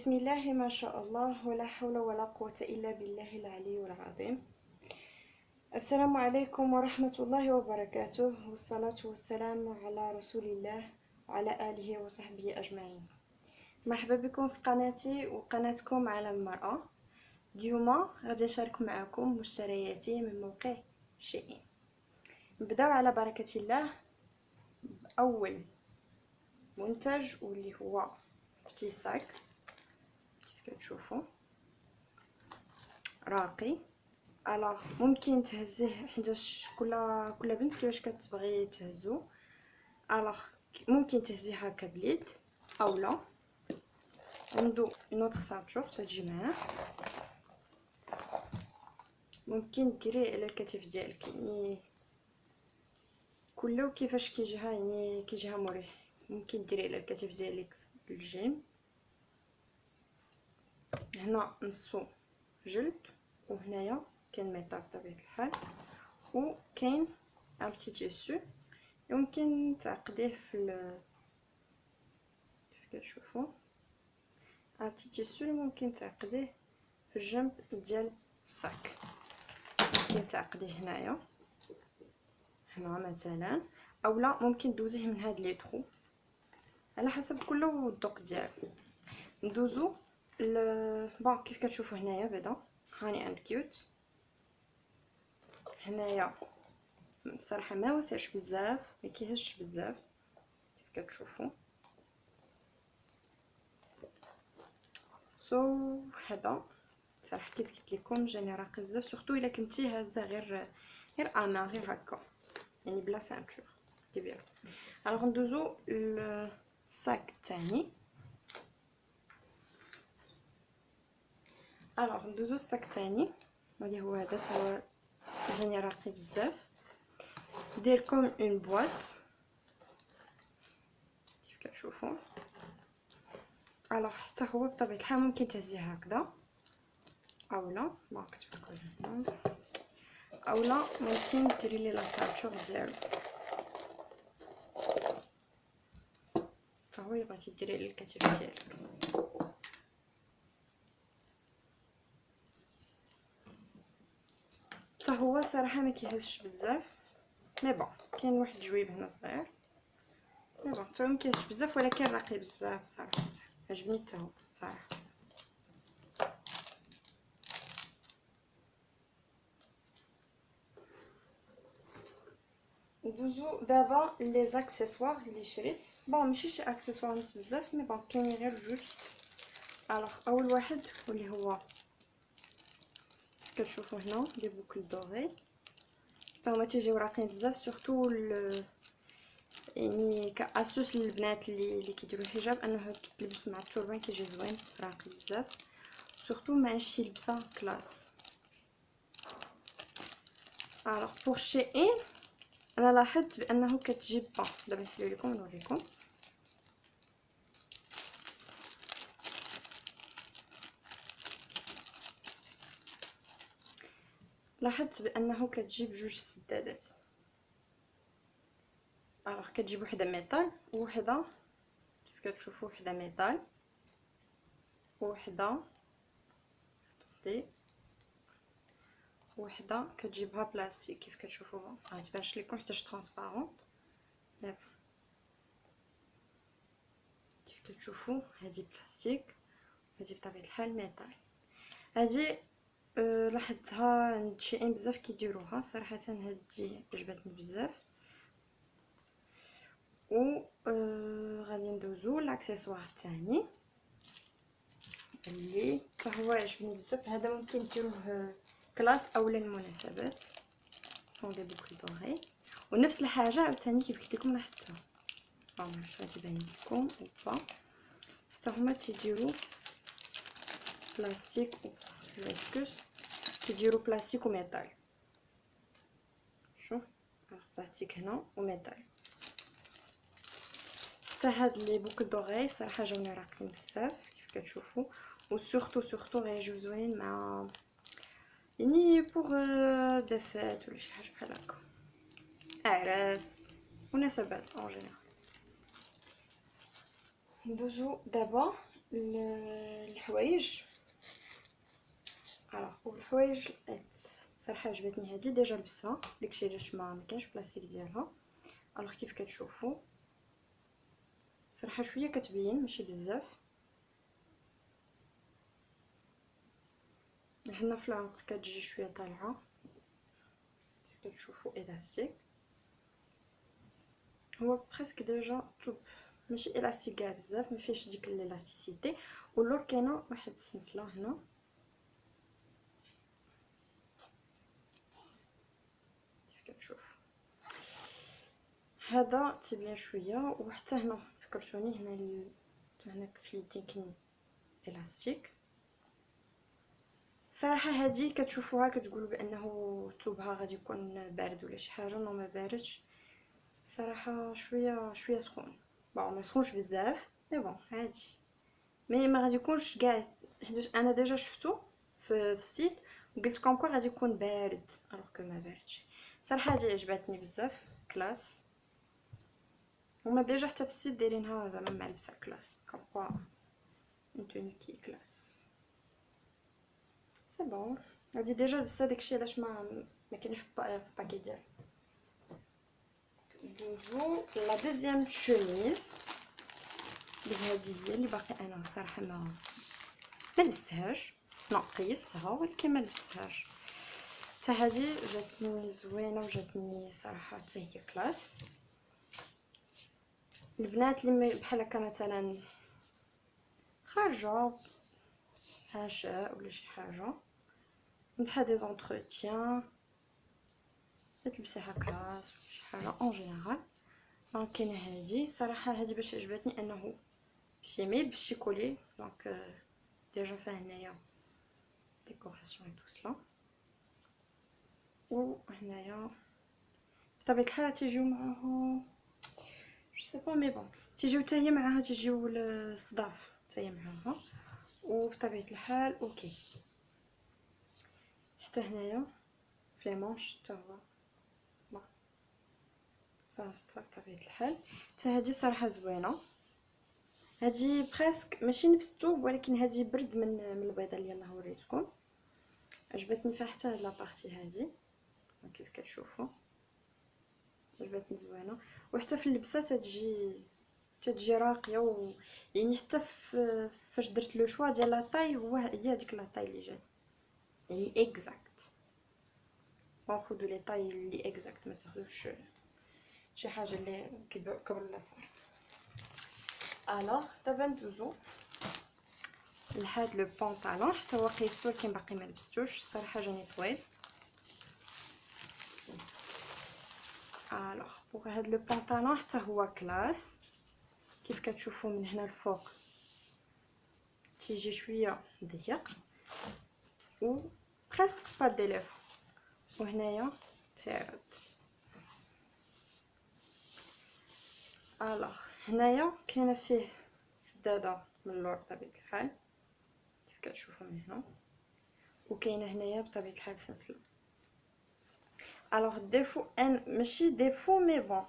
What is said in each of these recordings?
بسم الله ما شاء الله ولا حول ولا قوة إلا بالله العلي العظيم. السلام عليكم ورحمة الله وبركاته، والصلاة والسلام على رسول الله وعلى آله وصحبه أجمعين. مرحبا بكم في قناتي وقناتكم عالم المرأة. اليوم غادي نشارك معكم مشترياتي من موقع شيئين. نبداو على بركة الله بأول منتج واللي هو بتي ساك. كيف كتشوفوا راقي. الوغ ممكن تهزيه حيتاش كل بنت كيفاش كتبغي تهزو. الوغ ممكن تهزيه هكا باليد اولا عنده نوتر سانتور تجي معاه. ممكن ديريه على الكتف ديالك، يعني كله كيفاش كيجيها، يعني كيجيها مريح. ممكن ديريه على الكتف ديالك في الجيم. هنا نصو جلد وهنايا كاين ميطال بطبيعه الحال، وكاين ان بتي تيسو يمكن تعقديه في كيف كتشوفوا ان بتي تيسو ممكن تعقديه في الجنب ديال الصاك. ممكن تعقديه هنا مثلا، اولا ممكن دوزيه من هاد لي ترو على حسب كل الذوق ديالو. ندوزو بون كيف كتشوفوا هنايا بعدا هاني اند كيوت. هنايا بصراحه ما واسعش بزاف، ما كيهزش بزاف كيف كتشوفوا. هذا صراحه كيف قلت لكم جاني راقي بزاف، سورتو الا كنتي هازه غير انا غير هكا، يعني بلا سانتور كبيره. الوغ ندوزو الساك الثاني. ندوزو الساك الثاني اللي هو هذا، تا هو جاني راقي بزاف. ديركم اون بواط كيف كتشوفوا. حتى هو بطبيعه الحال ممكن تهزيه هكذا اولا ما كتبقى هنا، اولا ممكن ديري لي لا سانتور ديالو. حتى هو بغيتي ديريه على الكتف ديالك. حتى هو صراحه ما كيهزش بزاف، مي بون كاين واحد الجويب هنا صغير، مي بون حتى هو ما كيهزش بزاف، ولكن راقي بزاف صراحه. عجبني حتى هو صراحه. ندوزو دابا لي زاكسيسوار اللي شريت. بون ماشي شي اكسسوارات بزاف، مي بون كاينين غير جوج. اول واحد واللي هو كتشوفوا هنا لي بوكل دوري، حتى هما تيجيو راقيين بزاف، سورتو يعني كاسوس للبنات اللي كيديروا الحجاب انه كيتلبس مع التوربان كيجي زوين راقي بزاف، سورتو مع شي لبسه كلاس. بور شيئين انا لاحظت بانه كتجيب با. دابا نحلو لكم نوريكم. لاحظت بانه كتجيب جوج سدادات. كتجيب وحده ميطال ووحده كيف كتشوفوا، وحده ميطال وحده دي، وحده كتجيبها بلاستيك كيف كتشوفوا. ما تبانش لكم حيت ترونسبارون. دابا كيف كتشوفوا هذه بلاستيك، هذه بطبيعه الحال ميطال. هذه لاحظتها عند شيئين بزاف كيديروها صراحه، هذه عجبتني بزاف. و غادي ندوزو لاكسسوار الثاني اللي حتى هو عجبني بزاف. هذا ممكن ديروه كلاس اولا المناسبات، سون دي بوكل دوري. ونفس الحاجه عاوتاني كيف قلت لكم لاحظتها، واش غادي يبان لكم اوبا، حتى هما تيديروا بلاستيك. اوبس اكسكوز، تيديروا بلاستيك وميطال. شوف بلاستيك هنا وميطال. حتى هاد لي بوكل دوري صراحه جاوني راقيين بزاف كيف كتشوفوا، وسورتو غيجيو زوين مع يعني بوغ دي فيت ولا شي حاجه بحال هكا، اعراس، مناسبات اون جينيرال. ندوزو دابا الحوايج. الحوايج لقيت صراحه عجبتني هذه، ديجا لبسها داكشي علاش ما كاينش بلاستيك ديالها. كيف كتشوفوا صراحه شويه كتبين ماشي بزاف. هنا في العنق كتجي شويه طالعه، كيف كتشوفوا الاستيك. هو بريسك ديجا توب، ماشي الاستيك كاع بزاف، ما فيهش ديك الالاستيسيتي. واللور كاينه واحد السنسله هنا، كيف كتشوف هذا تبين شويه. وحتى هنا فكرتوني هنا حتى هنا كفليتين كاين الاستيك. صراحه هذه كتشوفوها كتقولوا بانه توبها غادي يكون بارد ولا شي حاجه. نو ما باردش صراحه، شويه سخون. ما سخونش بزاف، مي بون عادي. مي ما غادي يكونش كاع، حيت انا ديجا شفتو في السيت وقلت كونكو غادي يكون بارد، كو ما باردش. صراحه هذه عجبتني بزاف، كلاس. هما ديجا حتى في السيت دايرينها زعما مع لبسه كلاس، كونكو اون توني كي كلاس. سي بون، هادي ديجا لبسه داكشي علاش ما كاينش في الباكي ديالي. دوزو لا دوزيام شوميز اللي هذه هي اللي باقي انا صراحه ما لبستهاش. قيستها ولكن ما لبستهاش. حتى هذه جاتني زوينه وجاتني صراحه حتى هي كلاس. البنات اللي بحال هكا مثلا خارجه عشاء ولا شي حاجه، عندها دي زونتروتيان، تلبسيها كلاس ولا شي حاجه اون جينيرال. دونك كاينه هذه صراحه، هذه باش عجبتني انه فيميد بالشيكولي. دونك ديجا فيها هنايا ديكوراسيون اي تو سلا. وهنايا بطبيعه الحال تيجيو معاها جو سي با، مي بون تيجيو حتى هي معاها، تيجيو الصداف حتى هي معاها. وبطبيعه الحال اوكي. حتى هنايا في لي مونش حتى هو فاصله بطبيعه الحال. حتى هذه صراحه زوينه. هذه بريسك ماشي نفس الثوب، ولكن هذه برد من البيضه اللي يلاه وريتكم. عجبتني فيها حتى هاد لابارتي هذه كيف كتشوفوا، عجبتني زوينه. وحتى في اللبسه تتجي راقيه يعني حتى فاش درت لو شوا ديال لاطاي هي هذيك لاطاي اللي جات يعني اكزاكت. خذوا لي طاي اللي اكزاكت، ما تاخذوش شي حاجه اللي كبر ولا صغر. دابا ندوزو لهاد لو بونطالون. حتى هو قيس ولكن باقي ما لبستوش صراحه، جاني طويل. بوغ هاد لو بونطالون حتى هو كلاس. كيف كتشوفوا من هنا الفوق تيجي شويه ضيق و بريسك با ديليف، وهنايا تيرد. هنايا كاينه فيه سداده من اللور بطبيعه الحال كيف كتشوفوا من هنا، وكاينه هنايا بطبيعه الحال سلسله. ديفو ان ماشي ديفو مي بون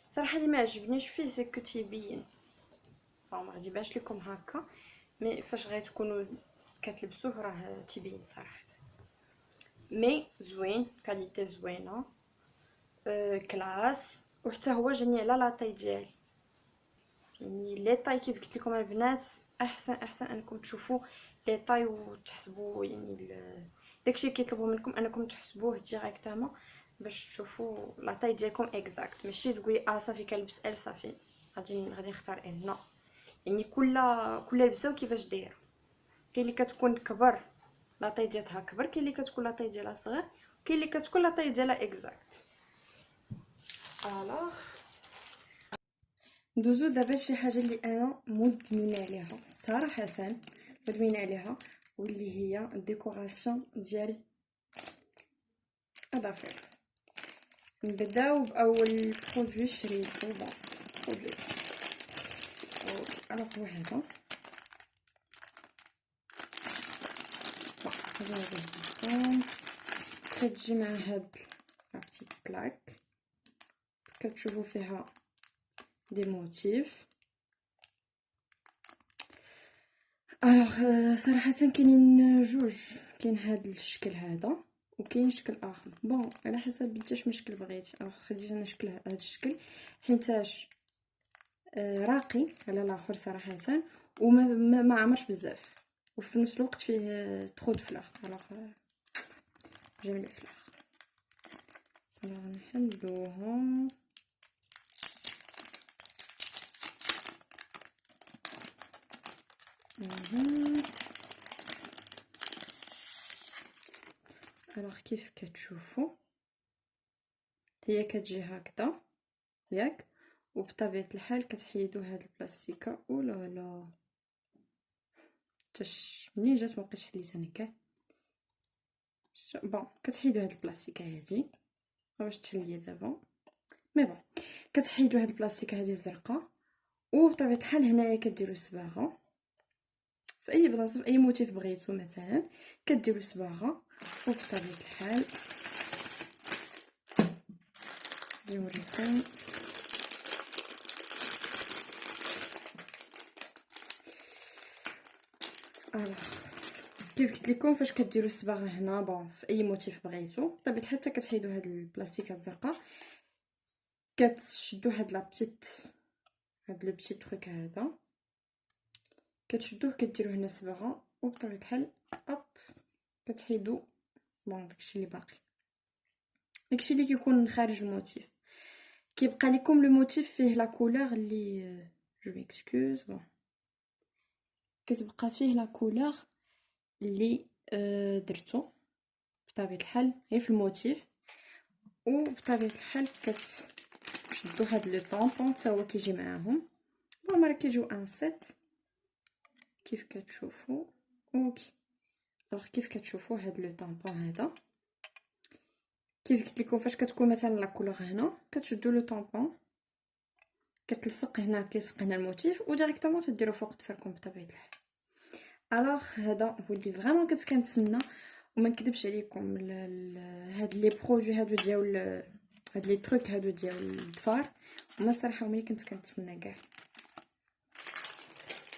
صراحه اللي ما عجبنيش فيه سي كو تيبين. ما غادي يبانش لكم هكا، مي فاش غتكونوا كتلبسوه راه تيبين صراحه. مي زوين، كاليتي زوينه، كلاس. وحتى هو جاني على لاطاي ديالي، يعني لي طاي كيف قلت لكم البنات احسن انكم تشوفوا لي طاي وتحسبوا يعني داكشي كيطلبوا منكم انكم تحسبوه ديريكتومون باش تشوفوا لا طاي ديالكم اكزاكت. ماشي تقولي صافي كنلبس ال صافي غادي نختار ال. نو، يعني كل لبسه وكيفاش دايره. كاين اللي كتكون كبر لا طاي ديالها كبر، كاين اللي كتكون لا طاي ديالها صغير، كاين اللي كتكون لا طاي ديالها اكزاكت. ندوزو دابا شي حاجه اللي انا مدمنه عليها صراحه، مدمنه عليها، واللي هي الديكوراسيون ديال اظافر. نبداو باول برودوي شريتو. برودوي هو هذا. كتجي مع هاد لا بتيت بلاك، كتشوفوا فيها دي موتيف. الوغ صراحه كاينين جوج، كاين هاد الشكل هذا وكاين شكل اخر. بون على حسب نتاش مشكل بغيتي. الوغ خديت انا شكل هذا الشكل حيتاش راقي على الاخر صراحه، وما ما عمرش بزاف، وفي نفس الوقت فيه ترو دو فلاغ. الوغ جيم لي فلاغ. الوغ نحلوهم. الوغ كيف كتشوفوا هي كتجي هكذا ياك، وبطبيعه الحال كتحيدوا هاد البلاستيكه. اولا لا تاش منين جات مبقيتش حليت انا كاع. بون كتحيدوا هاد البلاستيكه هادي باش تحلي دابا. مي بون كتحيدوا هاد البلاستيكه هادي الزرقاء، وبطبيعه الحال هنايا كديروا صباغه في اي بلاصه، في اي موتيف بغيتو مثلا كديروا صباغه. وبطبيعه الحال نوريكم كيف قلت لكم فاش كديروا الصباغه هنا. بون في اي موتيف بغيتو بطبيعه الحال حتى كتحيدوا هاد البلاستيكه الزرقاء، كتشدوا هاد لا بتيت، هاد لو بتي تروك هذا كتشدوه كديروا هنا صباغه، وبطبيعه الحال اوب كتحيدوا بون داكشي اللي باقي، داكشي اللي كيكون خارج الموتيف. كيبقى لكم لو موتيف فيه لا كولور اللي جو ميكسكوز. بون كتبقى فيه لا كولور اللي درتو بطبيعه الحال غير في الموتيف. وبطبيعه الحال كتشدوا هاد لو طامبون حتى هو كيجي معاهم. بون راه كيجيو ان سيت كيف كتشوفوا. اوكي الوغ كيف كتشوفوا هاد لو طامبون هذا كيف قلت لكم فاش كتكون مثلا لا كولور هنا كتشدوا لو طامبون كتلصق هنا، كيلصق هنا الموتيف وديريكتومون تديروا فوق ضفركم بطبيعه الحال. الوغ هذا هو اللي فريمون كنت كنتسنى، وما نكذبش عليكم هاد لي برودوي هادو ديال هاد لي تروك هادو ديال الظفار هما الصراحه هما اللي كنت كنتسنى كاع.